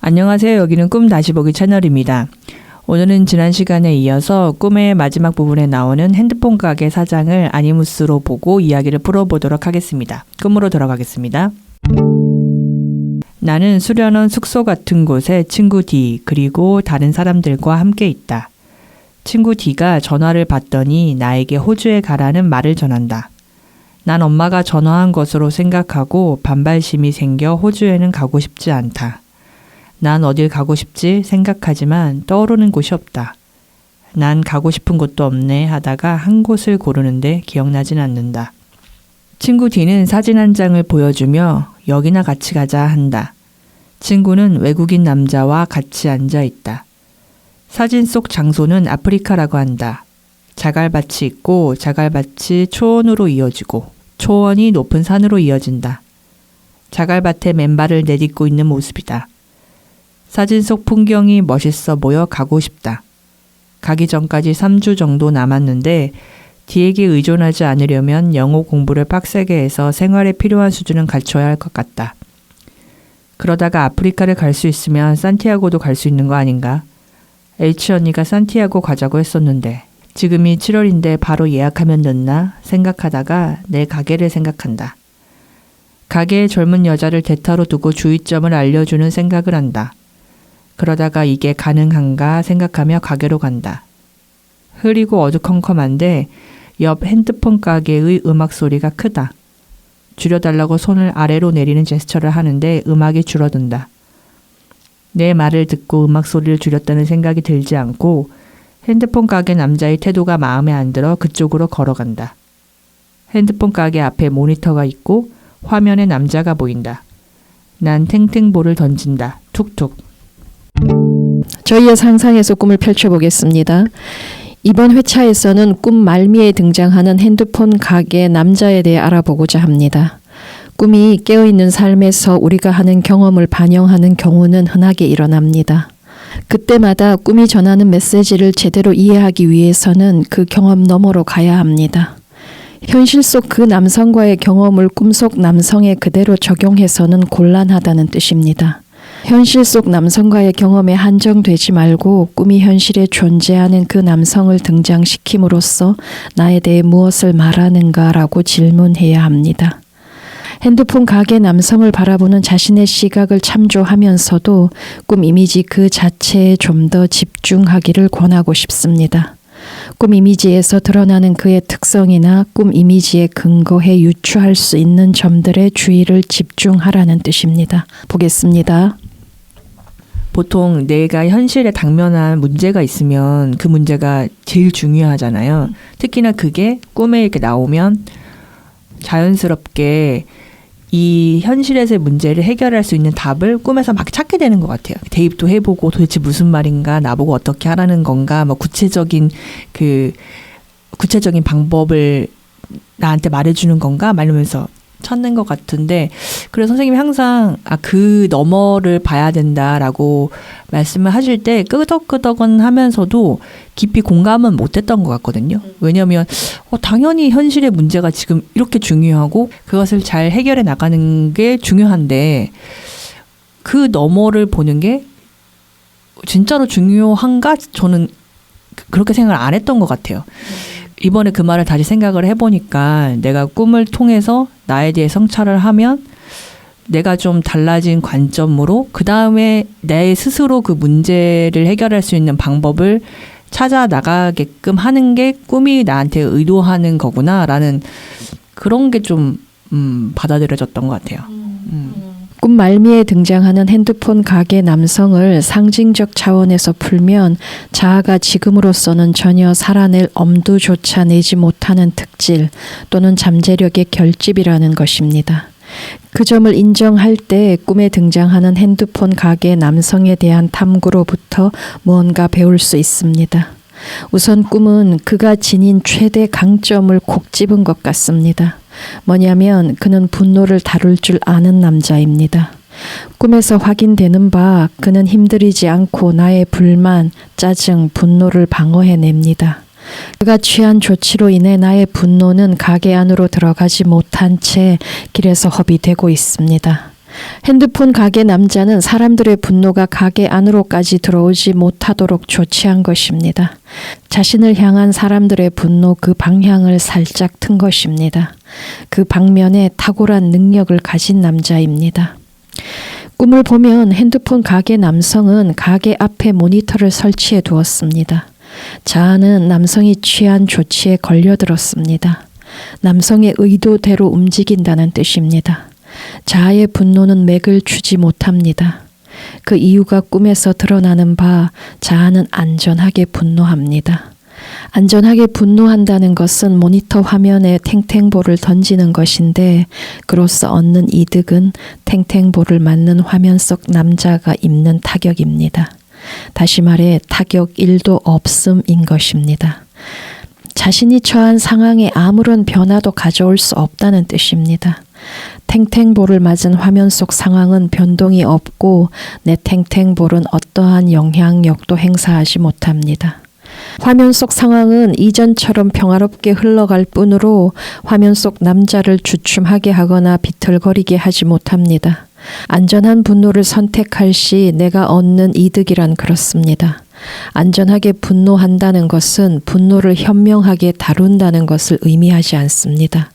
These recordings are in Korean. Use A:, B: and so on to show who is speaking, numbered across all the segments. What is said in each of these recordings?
A: 안녕하세요. 여기는 꿈 다시 보기 채널입니다. 오늘은 지난 시간에 이어서 꿈의 마지막 부분에 나오는 핸드폰 가게 사장을 아니무스로 보고 이야기를 풀어보도록 하겠습니다. 꿈으로 들어가겠습니다. 나는 수련원 숙소 같은 곳에 친구 D 그리고 다른 사람들과 함께 있다. 친구 D가 전화를 받더니 나에게 호주에 가라는 말을 전한다. 난 엄마가 전화한 것으로 생각하고 반발심이 생겨 호주에는 가고 싶지 않다. 난 어딜 가고 싶지 생각하지만 떠오르는 곳이 없다. 난 가고 싶은 곳도 없네 하다가 한 곳을 고르는데 기억나진 않는다. 친구 D는 사진 한 장을 보여주며 여기나 같이 가자 한다. 친구는 외국인 남자와 같이 앉아 있다. 사진 속 장소는 아프리카라고 한다. 자갈밭이 있고 자갈밭이 초원으로 이어지고 초원이 높은 산으로 이어진다. 자갈밭에 맨발을 내딛고 있는 모습이다. 사진 속 풍경이 멋있어 보여 가고 싶다. 가기 전까지 3주 정도 남았는데 D에게 의존하지 않으려면 영어 공부를 빡세게 해서 생활에 필요한 수준은 갖춰야 할 것 같다. 그러다가 아프리카를 갈 수 있으면 산티아고도 갈 수 있는 거 아닌가? H 언니가 산티아고 가자고 했었는데 지금이 7월인데 바로 예약하면 늦나 생각하다가 내 가게를 생각한다. 가게에 젊은 여자를 대타로 두고 주의점을 알려주는 생각을 한다. 그러다가 이게 가능한가 생각하며 가게로 간다. 흐리고 어두컴컴한데 옆 핸드폰 가게의 음악 소리가 크다. 줄여달라고 손을 아래로 내리는 제스처를 하는데 음악이 줄어든다. 내 말을 듣고 음악 소리를 줄였다는 생각이 들지 않고 핸드폰 가게 남자의 태도가 마음에 안 들어 그쪽으로 걸어간다. 핸드폰 가게 앞에 모니터가 있고 화면에 남자가 보인다. 난 탱탱볼을 던진다. 툭툭.
B: 저희의 상상에서 꿈을 펼쳐보겠습니다. 이번 회차에서는 꿈 말미에 등장하는 핸드폰 가게 남자에 대해 알아보고자 합니다. 꿈이 깨어있는 삶에서 우리가 하는 경험을 반영하는 경우는 흔하게 일어납니다. 그때마다 꿈이 전하는 메시지를 제대로 이해하기 위해서는 그 경험 너머로 가야 합니다. 현실 속 그 남성과의 경험을 꿈속 남성에 그대로 적용해서는 곤란하다는 뜻입니다. 현실 속 남성과의 경험에 한정되지 말고 꿈이 현실에 존재하는 그 남성을 등장시킴으로써 나에 대해 무엇을 말하는가라고 질문해야 합니다. 핸드폰 가게 남성을 바라보는 자신의 시각을 참조하면서도 꿈 이미지 그 자체에 좀 더 집중하기를 권하고 싶습니다. 꿈 이미지에서 드러나는 그의 특성이나 꿈 이미지에 근거해 유추할 수 있는 점들에 주의를 집중하라는 뜻입니다. 보겠습니다.
A: 보통 내가 현실에 당면한 문제가 있으면 그 문제가 제일 중요하잖아요. 특히나 그게 꿈에 이렇게 나오면 자연스럽게 이 현실에서의 문제를 해결할 수 있는 답을 꿈에서 막 찾게 되는 것 같아요. 대입도 해보고 도대체 무슨 말인가, 나보고 어떻게 하라는 건가, 뭐 구체적인 방법을 나한테 말해주는 건가, 말하면서 찾는 것 같은데, 그래서 선생님이 항상 그 너머를 봐야 된다라고 말씀을 하실 때 끄덕끄덕은 하면서도 깊이 공감은 못했던 것 같거든요. 왜냐하면 당연히 현실의 문제가 지금 이렇게 중요하고 그것을 잘 해결해 나가는 게 중요한데 그 너머를 보는 게 진짜로 중요한가? 저는 그렇게 생각을 안 했던 것 같아요. 이번에 그 말을 다시 생각을 해보니까 내가 꿈을 통해서 나에 대해 성찰을 하면 내가 좀 달라진 관점으로 그 다음에 내 스스로 그 문제를 해결할 수 있는 방법을 찾아 나가게끔 하는 게 꿈이 나한테 의도하는 거구나라는 그런 게 좀 받아들여졌던 것 같아요.
B: 꿈 말미에 등장하는 핸드폰 가게 남성을 상징적 차원에서 풀면 자아가 지금으로서는 전혀 살아낼 엄두조차 내지 못하는 특질 또는 잠재력의 결집이라는 것입니다. 그 점을 인정할 때 꿈에 등장하는 핸드폰 가게 남성에 대한 탐구로부터 무언가 배울 수 있습니다. 우선 꿈은 그가 지닌 최대 강점을 콕 집은 것 같습니다. 뭐냐면 그는 분노를 다룰 줄 아는 남자입니다. 꿈에서 확인되는 바 그는 힘들이지 않고 나의 불만, 짜증, 분노를 방어해냅니다. 그가 취한 조치로 인해 나의 분노는 가게 안으로 들어가지 못한 채 길에서 허비되고 있습니다. 핸드폰 가게 남자는 사람들의 분노가 가게 안으로까지 들어오지 못하도록 조치한 것입니다. 자신을 향한 사람들의 분노 그 방향을 살짝 튼 것입니다. 그 방면에 탁월한 능력을 가진 남자입니다. 꿈을 보면 핸드폰 가게 남성은 가게 앞에 모니터를 설치해 두었습니다. 자아는 남성이 취한 조치에 걸려들었습니다. 남성의 의도대로 움직인다는 뜻입니다. 자아의 분노는 맥을 추지 못합니다. 그 이유가 꿈에서 드러나는 바 자아는 안전하게 분노합니다. 안전하게 분노한다는 것은 모니터 화면에 탱탱볼을 던지는 것인데 그로써 얻는 이득은 탱탱볼을 맞는 화면 속 남자가 입는 타격입니다. 다시 말해 타격 1도 없음인 것입니다. 자신이 처한 상황에 아무런 변화도 가져올 수 없다는 뜻입니다. 탱탱볼을 맞은 화면 속 상황은 변동이 없고 내 탱탱볼은 어떠한 영향력도 행사하지 못합니다. 화면 속 상황은 이전처럼 평화롭게 흘러갈 뿐으로 화면 속 남자를 주춤하게 하거나 비틀거리게 하지 못합니다. 안전한 분노를 선택할 시 내가 얻는 이득이란 그렇습니다. 안전하게 분노한다는 것은 분노를 현명하게 다룬다는 것을 의미하지 않습니다.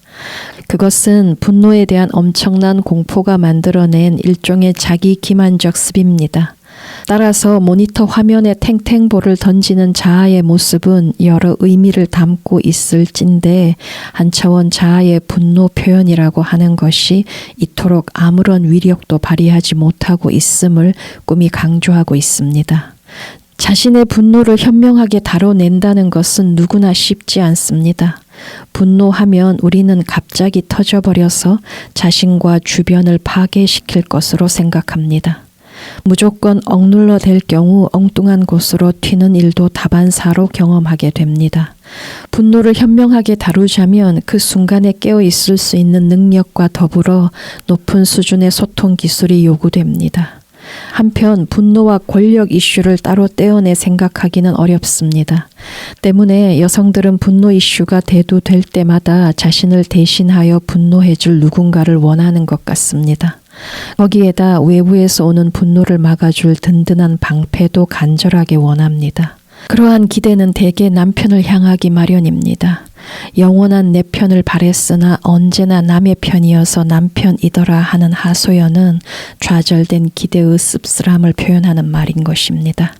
B: 그것은 분노에 대한 엄청난 공포가 만들어낸 일종의 자기 기만적 습입니다. 따라서 모니터 화면에 탱탱볼을 던지는 자아의 모습은 여러 의미를 담고 있을진데 한 차원 자아의 분노 표현이라고 하는 것이 이토록 아무런 위력도 발휘하지 못하고 있음을 꿈이 강조하고 있습니다. 자신의 분노를 현명하게 다뤄낸다는 것은 누구나 쉽지 않습니다. 분노하면 우리는 갑자기 터져버려서 자신과 주변을 파괴시킬 것으로 생각합니다. 무조건 억눌러 댈 경우 엉뚱한 곳으로 튀는 일도 다반사로 경험하게 됩니다. 분노를 현명하게 다루자면 그 순간에 깨어 있을 수 있는 능력과 더불어 높은 수준의 소통 기술이 요구됩니다. 한편 분노와 권력 이슈를 따로 떼어내 생각하기는 어렵습니다. 때문에 여성들은 분노 이슈가 대두될 때마다 자신을 대신하여 분노해줄 누군가를 원하는 것 같습니다. 거기에다 외부에서 오는 분노를 막아줄 든든한 방패도 간절하게 원합니다. 그러한 기대는 대개 남편을 향하기 마련입니다. 영원한 내 편을 바랬으나 언제나 남의 편이어서 남편이더라 하는 하소연은 좌절된 기대의 씁쓸함을 표현하는 말인 것입니다.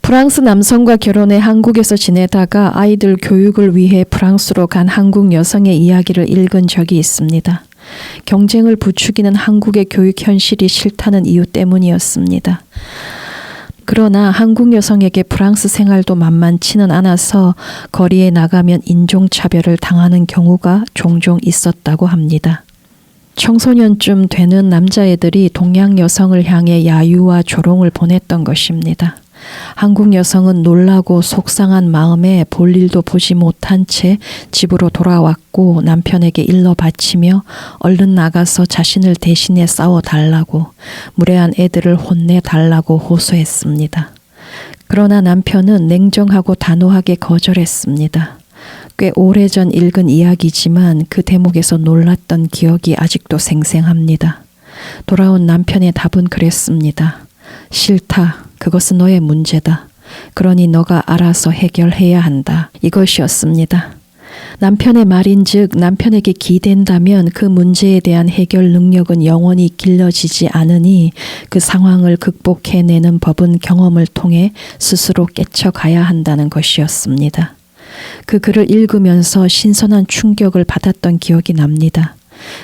B: 프랑스 남성과 결혼해 한국에서 지내다가 아이들 교육을 위해 프랑스로 간 한국 여성의 이야기를 읽은 적이 있습니다. 경쟁을 부추기는 한국의 교육 현실이 싫다는 이유 때문이었습니다. 그러나 한국 여성에게 프랑스 생활도 만만치는 않아서 거리에 나가면 인종차별을 당하는 경우가 종종 있었다고 합니다. 청소년쯤 되는 남자애들이 동양 여성을 향해 야유와 조롱을 보냈던 것입니다. 한국 여성은 놀라고 속상한 마음에 볼 일도 보지 못한 채 집으로 돌아왔고 남편에게 일러 바치며 얼른 나가서 자신을 대신해 싸워달라고 무례한 애들을 혼내달라고 호소했습니다. 그러나 남편은 냉정하고 단호하게 거절했습니다. 꽤 오래전 읽은 이야기지만 그 대목에서 놀랐던 기억이 아직도 생생합니다. 돌아온 남편의 답은 그랬습니다. 싫다. 그것은 너의 문제다. 그러니 너가 알아서 해결해야 한다. 이것이었습니다. 남편의 말인즉 남편에게 기댄다면 그 문제에 대한 해결 능력은 영원히 길러지지 않으니 그 상황을 극복해내는 법은 경험을 통해 스스로 깨쳐가야 한다는 것이었습니다. 그 글을 읽으면서 신선한 충격을 받았던 기억이 납니다.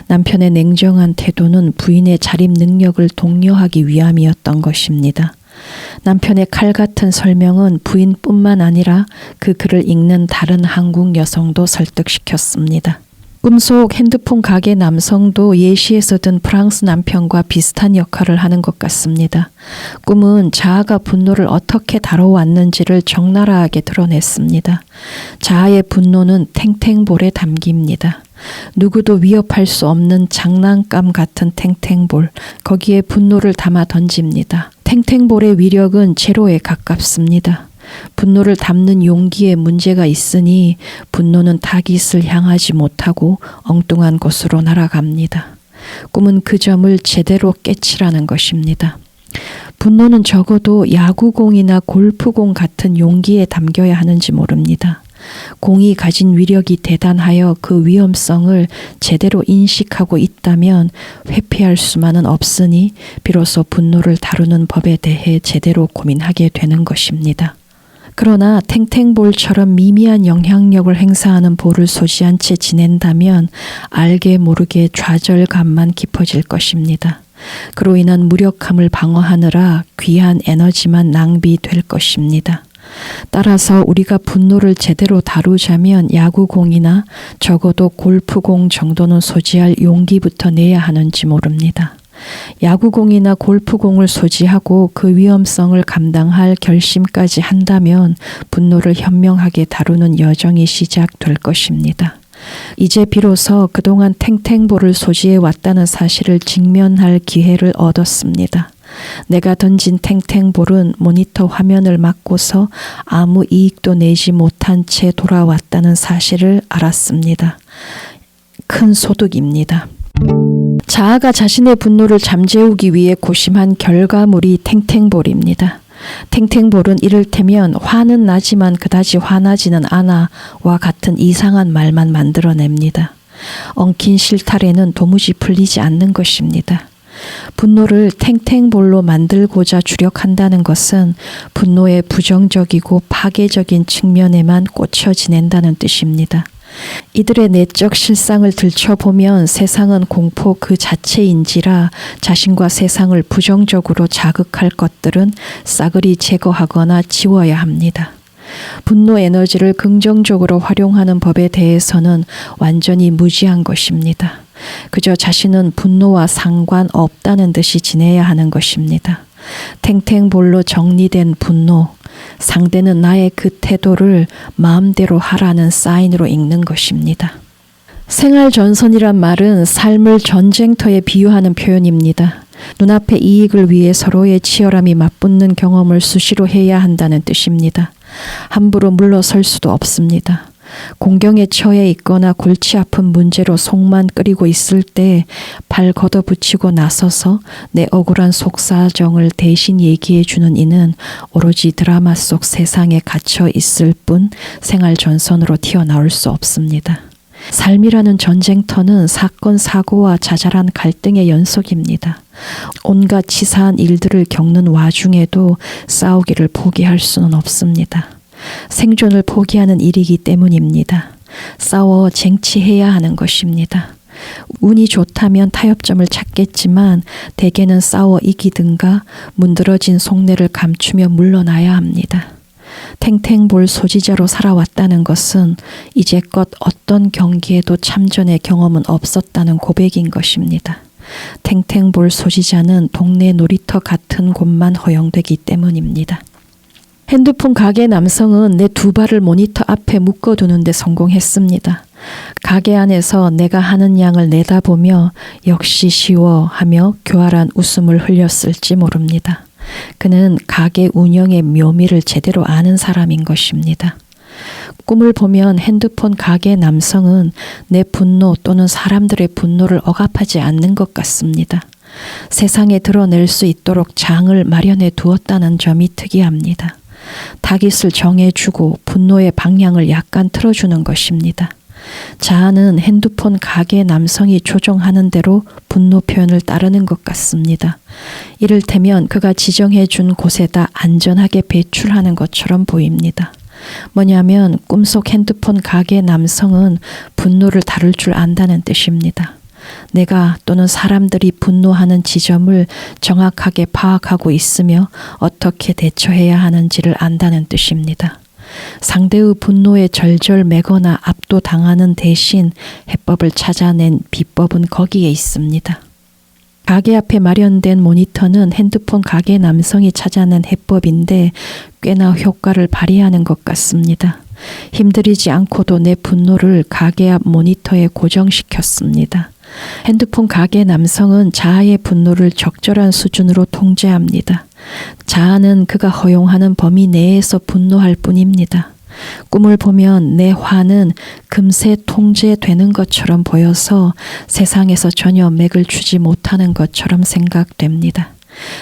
B: 남편의 냉정한 태도는 부인의 자립 능력을 독려하기 위함이었던 것입니다. 남편의 칼 같은 설명은 부인뿐만 아니라 그 글을 읽는 다른 한국 여성도 설득시켰습니다. 꿈속 핸드폰 가게 남성도 예시에서 든 프랑스 남편과 비슷한 역할을 하는 것 같습니다. 꿈은 자아가 분노를 어떻게 다뤄왔는지를 적나라하게 드러냈습니다. 자아의 분노는 탱탱볼에 담깁니다. 누구도 위협할 수 없는 장난감 같은 탱탱볼, 거기에 분노를 담아 던집니다. 탱탱볼의 위력은 제로에 가깝습니다. 분노를 담는 용기에 문제가 있으니 분노는 타깃을 향하지 못하고 엉뚱한 곳으로 날아갑니다. 꿈은 그 점을 제대로 깨치라는 것입니다. 분노는 적어도 야구공이나 골프공 같은 용기에 담겨야 하는지 모릅니다. 공이 가진 위력이 대단하여 그 위험성을 제대로 인식하고 있다면 회피할 수만은 없으니 비로소 분노를 다루는 법에 대해 제대로 고민하게 되는 것입니다. 그러나 탱탱볼처럼 미미한 영향력을 행사하는 볼을 소지한 채 지낸다면 알게 모르게 좌절감만 깊어질 것입니다. 그로 인한 무력함을 방어하느라 귀한 에너지만 낭비될 것입니다. 따라서 우리가 분노를 제대로 다루자면 야구공이나 적어도 골프공 정도는 소지할 용기부터 내야 하는지 모릅니다. 야구공이나 골프공을 소지하고 그 위험성을 감당할 결심까지 한다면 분노를 현명하게 다루는 여정이 시작될 것입니다. 이제 비로소 그동안 탱탱볼을 소지해 왔다는 사실을 직면할 기회를 얻었습니다. 내가 던진 탱탱볼은 모니터 화면을 맞고서 아무 이익도 내지 못한 채 돌아왔다는 사실을 알았습니다. 큰 소득입니다. 자아가 자신의 분노를 잠재우기 위해 고심한 결과물이 탱탱볼입니다. 탱탱볼은 이를테면 화는 나지만 그다지 화나지는 않아와 같은 이상한 말만 만들어냅니다. 엉킨 실타래는 도무지 풀리지 않는 것입니다. 분노를 탱탱볼로 만들고자 주력한다는 것은 분노의 부정적이고 파괴적인 측면에만 꽂혀 지낸다는 뜻입니다. 이들의 내적 실상을 들춰보면 세상은 공포 그 자체인지라 자신과 세상을 부정적으로 자극할 것들은 싸그리 제거하거나 지워야 합니다. 분노 에너지를 긍정적으로 활용하는 법에 대해서는 완전히 무지한 것입니다. 그저 자신은 분노와 상관없다는 듯이 지내야 하는 것입니다. 탱탱볼로 정리된 분노, 상대는 나의 그 태도를 마음대로 하라는 사인으로 읽는 것입니다. 생활전선이란 말은 삶을 전쟁터에 비유하는 표현입니다. 눈앞의 이익을 위해 서로의 치열함이 맞붙는 경험을 수시로 해야 한다는 뜻입니다. 함부로 물러설 수도 없습니다. 공경에 처해 있거나 골치 아픈 문제로 속만 끓이고 있을 때 발 걷어붙이고 나서서 내 억울한 속사정을 대신 얘기해 주는 이는 오로지 드라마 속 세상에 갇혀 있을 뿐 생활 전선으로 튀어나올 수 없습니다. 삶이라는 전쟁터는 사건, 사고와 자잘한 갈등의 연속입니다. 온갖 치사한 일들을 겪는 와중에도 싸우기를 포기할 수는 없습니다. 생존을 포기하는 일이기 때문입니다. 싸워 쟁취해야 하는 것입니다. 운이 좋다면 타협점을 찾겠지만 대개는 싸워 이기든가 문드러진 속내를 감추며 물러나야 합니다. 탱탱볼 소지자로 살아왔다는 것은 이제껏 어떤 경기에도 참전의 경험은 없었다는 고백인 것입니다. 탱탱볼 소지자는 동네 놀이터 같은 곳만 허용되기 때문입니다. 핸드폰 가게 남성은 내 두 발을 모니터 앞에 묶어두는 데 성공했습니다. 가게 안에서 내가 하는 양을 내다보며 역시 쉬워 하며 교활한 웃음을 흘렸을지 모릅니다. 그는 가게 운영의 묘미를 제대로 아는 사람인 것입니다. 꿈을 보면 핸드폰 가게 남성은 내 분노 또는 사람들의 분노를 억압하지 않는 것 같습니다. 세상에 드러낼 수 있도록 장을 마련해 두었다는 점이 특이합니다. 타깃을 정해주고 분노의 방향을 약간 틀어주는 것입니다. 자아는 핸드폰 가게 남성이 조종하는 대로 분노 표현을 따르는 것 같습니다. 이를테면 그가 지정해 준 곳에다 안전하게 배출하는 것처럼 보입니다. 뭐냐면 꿈속 핸드폰 가게 남성은 분노를 다룰 줄 안다는 뜻입니다. 내가 또는 사람들이 분노하는 지점을 정확하게 파악하고 있으며 어떻게 대처해야 하는지를 안다는 뜻입니다. 상대의 분노에 절절매거나 압도당하는 대신 해법을 찾아낸 비법은 거기에 있습니다. 가게 앞에 마련된 모니터는 핸드폰 가게 남성이 찾아낸 해법인데 꽤나 효과를 발휘하는 것 같습니다. 힘들이지 않고도 내 분노를 가게 앞 모니터에 고정시켰습니다. 핸드폰 가게 남성은 자아의 분노를 적절한 수준으로 통제합니다. 자아는 그가 허용하는 범위 내에서 분노할 뿐입니다. 꿈을 보면 내 화는 금세 통제되는 것처럼 보여서 세상에서 전혀 맥을 추지 못하는 것처럼 생각됩니다.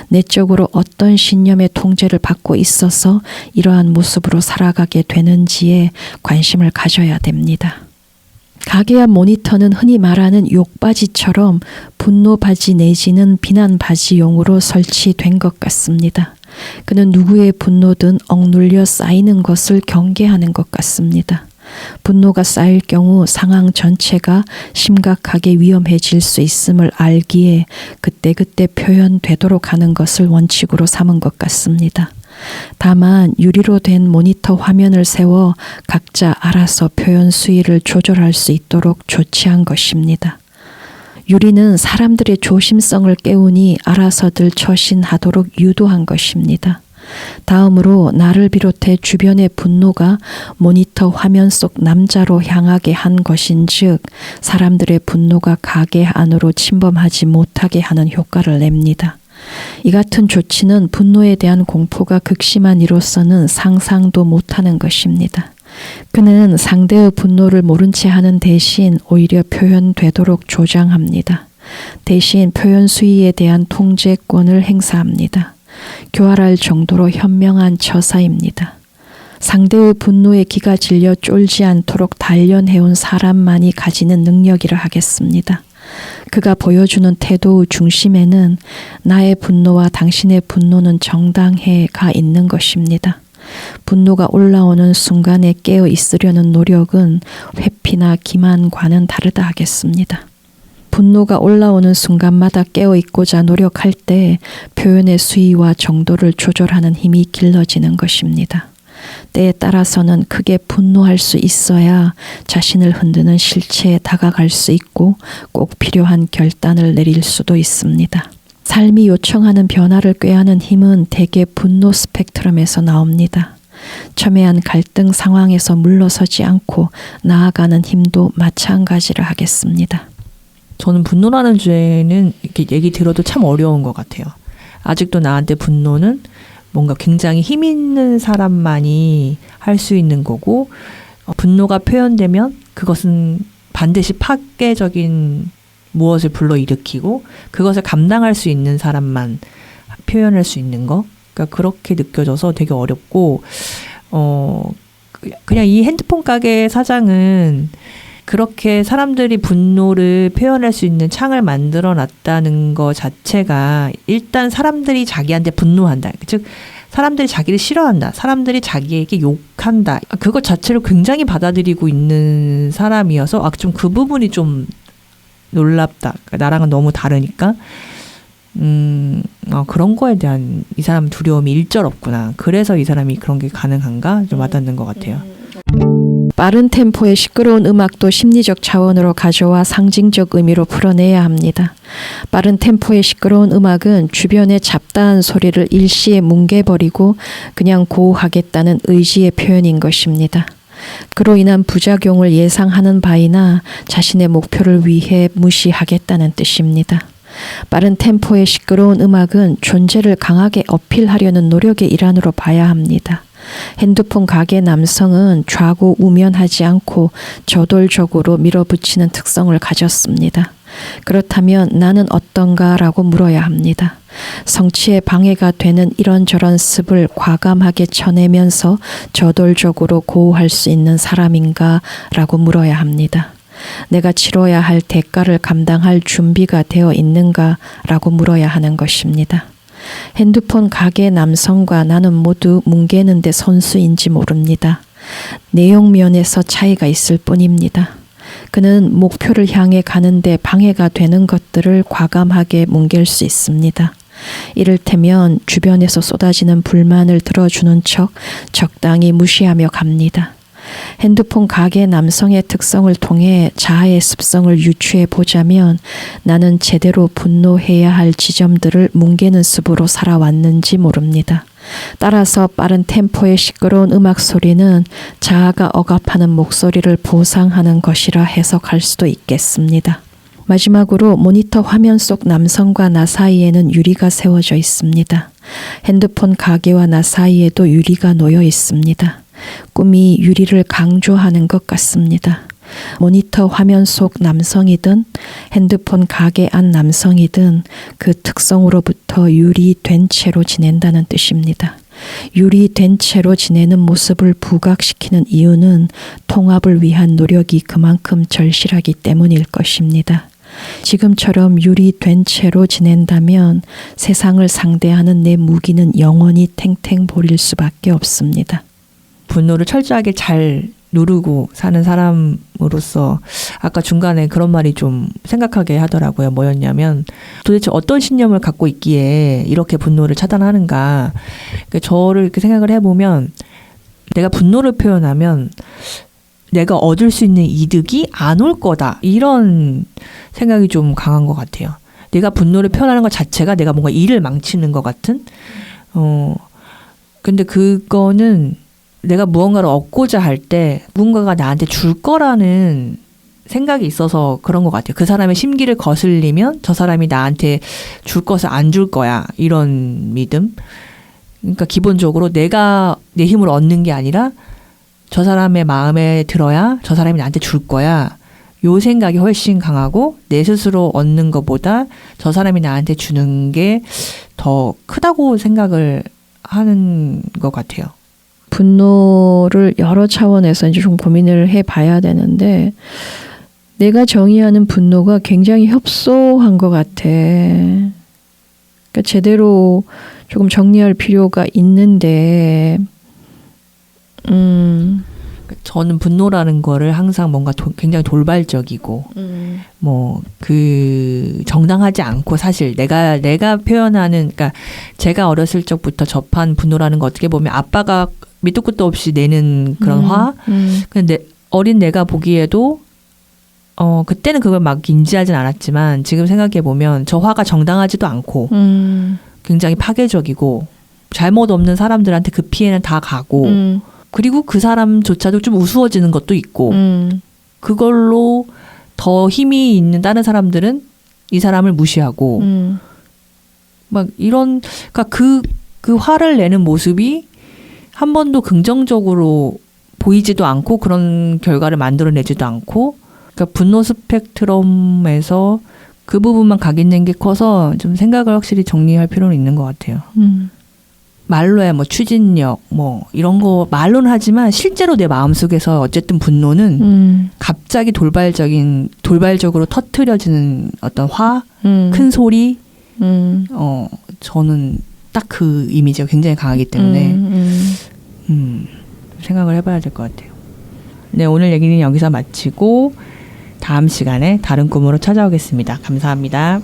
B: 내적으로 어떤 신념의 통제를 받고 있어서 이러한 모습으로 살아가게 되는지에 관심을 가져야 됩니다. 가게와 모니터는 흔히 말하는 욕바지처럼 분노바지 내지는 비난바지용으로 설치된 것 같습니다. 그는 누구의 분노든 억눌려 쌓이는 것을 경계하는 것 같습니다. 분노가 쌓일 경우 상황 전체가 심각하게 위험해질 수 있음을 알기에 그때그때 표현되도록 하는 것을 원칙으로 삼은 것 같습니다. 다만 유리로 된 모니터 화면을 세워 각자 알아서 표현 수위를 조절할 수 있도록 조치한 것입니다. 유리는 사람들의 조심성을 깨우니 알아서들 처신하도록 유도한 것입니다. 다음으로 나를 비롯해 주변의 분노가 모니터 화면 속 남자로 향하게 한 것인즉 사람들의 분노가 가게 안으로 침범하지 못하게 하는 효과를 냅니다. 이 같은 조치는 분노에 대한 공포가 극심한 이로서는 상상도 못하는 것입니다. 그는 상대의 분노를 모른 채 하는 대신 오히려 표현되도록 조장합니다. 대신 표현 수위에 대한 통제권을 행사합니다. 교활할 정도로 현명한 처사입니다. 상대의 분노에 기가 질려 쫄지 않도록 단련해온 사람만이 가지는 능력이라 하겠습니다. 그가 보여주는 태도의 중심에는 나의 분노와 당신의 분노는 정당해가 있는 것입니다. 분노가 올라오는 순간에 깨어 있으려는 노력은 회피나 기만과는 다르다 하겠습니다. 분노가 올라오는 순간마다 깨어 있고자 노력할 때 표현의 수위와 정도를 조절하는 힘이 길러지는 것입니다. 때에 따라서는 크게 분노할 수 있어야 자신을 흔드는 실체에 다가갈 수 있고 꼭 필요한 결단을 내릴 수도 있습니다. 삶이 요청하는 변화를 꾀하는 힘은 대개 분노 스펙트럼에서 나옵니다. 첨예한 갈등 상황에서 물러서지 않고 나아가는 힘도 마찬가지를 하겠습니다.
A: 저는 분노라는 주제는 이렇게 얘기 들어도 참 어려운 것 같아요. 아직도 나한테 분노는 뭔가 굉장히 힘 있는 사람만이 할 수 있는 거고, 분노가 표현되면 그것은 반드시 파괴적인 무엇을 불러일으키고 그것을 감당할 수 있는 사람만 표현할 수 있는 거. 그러니까 그렇게 느껴져서 되게 어렵고, 그냥 이 핸드폰 가게 사장은 그렇게 사람들이 분노를 표현할 수 있는 창을 만들어 놨다는 것 자체가 일단 사람들이 자기한테 분노한다. 즉 사람들이 자기를 싫어한다. 사람들이 자기에게 욕한다. 그것 자체를 굉장히 받아들이고 있는 사람이어서 좀 그 부분이 좀 놀랍다. 나랑은 너무 다르니까 그런 거에 대한 이 사람 두려움이 일절 없구나. 그래서 이 사람이 그런 게 가능한가? 좀 와닿는 것 같아요.
B: 빠른 템포의 시끄러운 음악도 심리적 차원으로 가져와 상징적 의미로 풀어내야 합니다. 빠른 템포의 시끄러운 음악은 주변의 잡다한 소리를 일시에 뭉개버리고 그냥 고하겠다는 의지의 표현인 것입니다. 그로 인한 부작용을 예상하는 바이나 자신의 목표를 위해 무시하겠다는 뜻입니다. 빠른 템포의 시끄러운 음악은 존재를 강하게 어필하려는 노력의 일환으로 봐야 합니다. 핸드폰 가게 남성은 좌고우면하지 않고 저돌적으로 밀어붙이는 특성을 가졌습니다. 그렇다면 나는 어떤가라고 물어야 합니다. 성취에 방해가 되는 이런저런 습을 과감하게 쳐내면서 저돌적으로 고호할 수 있는 사람인가라고 물어야 합니다. 내가 치러야 할 대가를 감당할 준비가 되어 있는가라고 물어야 하는 것입니다. 핸드폰 가게 남성과 나는 모두 뭉개는데 선수인지 모릅니다. 내용 면에서 차이가 있을 뿐입니다. 그는 목표를 향해 가는데 방해가 되는 것들을 과감하게 뭉갤 수 있습니다. 이를테면 주변에서 쏟아지는 불만을 들어주는 척 적당히 무시하며 갑니다. 핸드폰 가게 남성의 특성을 통해 자아의 습성을 유추해 보자면 나는 제대로 분노해야 할 지점들을 뭉개는 습으로 살아왔는지 모릅니다. 따라서 빠른 템포의 시끄러운 음악 소리는 자아가 억압하는 목소리를 보상하는 것이라 해석할 수도 있겠습니다. 마지막으로 모니터 화면 속 남성과 나 사이에는 유리가 세워져 있습니다. 핸드폰 가게와 나 사이에도 유리가 놓여 있습니다. 꿈이 유리를 강조하는 것 같습니다. 모니터 화면 속 남성이든 핸드폰 가게 안 남성이든 그 특성으로부터 유리된 채로 지낸다는 뜻입니다. 유리된 채로 지내는 모습을 부각시키는 이유는 통합을 위한 노력이 그만큼 절실하기 때문일 것입니다. 지금처럼 유리된 채로 지낸다면 세상을 상대하는 내 무기는 영원히 탱탱 보릴 수밖에 없습니다.
A: 분노를 철저하게 잘 누르고 사는 사람으로서 아까 중간에 그런 말이 좀 생각하게 하더라고요. 뭐였냐면 도대체 어떤 신념을 갖고 있기에 이렇게 분노를 차단하는가. 그러니까 저를 이렇게 생각을 해보면 내가 분노를 표현하면 내가 얻을 수 있는 이득이 안 올 거다. 이런 생각이 좀 강한 것 같아요. 내가 분노를 표현하는 것 자체가 내가 뭔가 일을 망치는 것 같은. 근데 그거는 내가 무언가를 얻고자 할 때 누군가가 나한테 줄 거라는 생각이 있어서 그런 것 같아요. 그 사람의 심기를 거슬리면 저 사람이 나한테 줄 것을 안 줄 거야. 이런 믿음. 그러니까 기본적으로 내가 내 힘을 얻는 게 아니라 저 사람의 마음에 들어야 저 사람이 나한테 줄 거야. 요 생각이 훨씬 강하고 내 스스로 얻는 것보다 저 사람이 나한테 주는 게 더 크다고 생각을 하는 것 같아요.
B: 분노를 여러 차원에서 이제 좀 고민을 해봐야 되는데 내가 정의하는 분노가 굉장히 협소한 것 같아. 그러니까 제대로 조금 정리할 필요가 있는데
A: 저는 분노라는 거를 항상 뭔가 굉장히 돌발적이고 뭐 그 정당하지 않고 사실 내가 표현하는 그러니까 제가 어렸을 적부터 접한 분노라는 거 어떻게 보면 아빠가 밑도 끝도 없이 내는 그런 화. 근데 어린 내가 보기에도 그때는 그걸 막 인지하진 않았지만 지금 생각해 보면 저 화가 정당하지도 않고 굉장히 파괴적이고 잘못 없는 사람들한테 그 피해는 다 가고 그리고 그 사람조차도 좀 우스워지는 것도 있고 그걸로 더 힘이 있는 다른 사람들은 이 사람을 무시하고 막 이런 그러니까 그 화를 내는 모습이 한 번도 긍정적으로 보이지도 않고 그런 결과를 만들어내지도 않고 그러니까 분노 스펙트럼에서 그 부분만 각인된 게 커서 좀 생각을 확실히 정리할 필요는 있는 것 같아요. 말로야 뭐 추진력 뭐 이런 거 말로는 하지만 실제로 내 마음속에서 어쨌든 분노는 갑자기 돌발적으로 터트려지는 어떤 화, 큰 소리 저는 딱 그 이미지가 굉장히 강하기 때문에 생각을 해봐야 될 것 같아요. 네, 오늘 얘기는 여기서 마치고 다음 시간에 다른 꿈으로 찾아오겠습니다. 감사합니다.